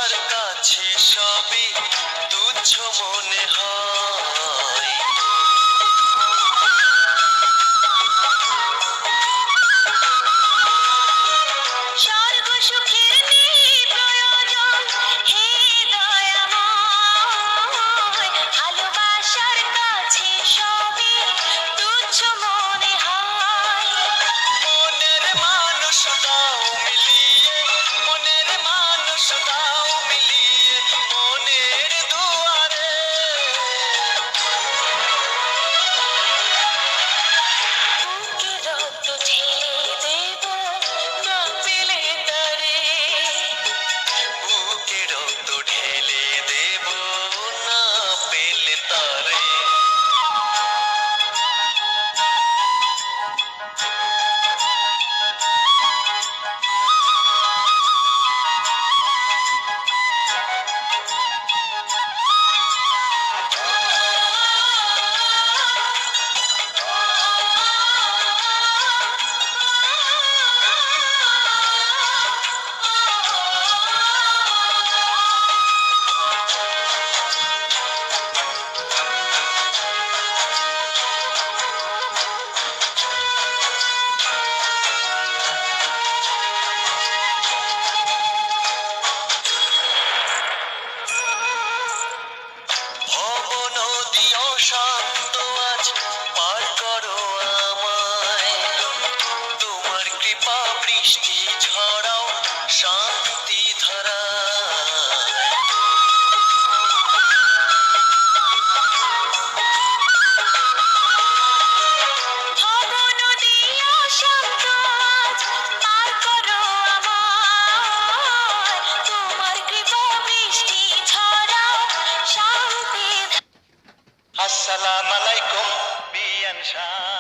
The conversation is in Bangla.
ভালোবাসার কাছে সবই তুচ্ছ মনে হয়। স্বর্গ সুখের নেই প্রয়োজন, হে দয়াময়, ভালোবাসার কাছে সবই তুচ্ছ মনে হয়। মনের মানুষ দাও মিলিয়ে, মনের মানুষ দাও মিলিয়ে, মনের দুয়ারে বুকে রক্ত ঢেলে দেব না পেলে তারে, বুকে রক্ত ঢেলে দেব না পেলে তারে। ভব নদী অশান্ত আজ পার করো আমায়, তোমার কৃপা বৃষ্টি ঝরাও শান্তি ধারা। ভব নদী অশান্ত আজ পার করো আমায়, তোমার কৃপা বৃষ্টি ঝরাও শান্তি। আসসালামু আলাইকুম বিয়ান শাহ।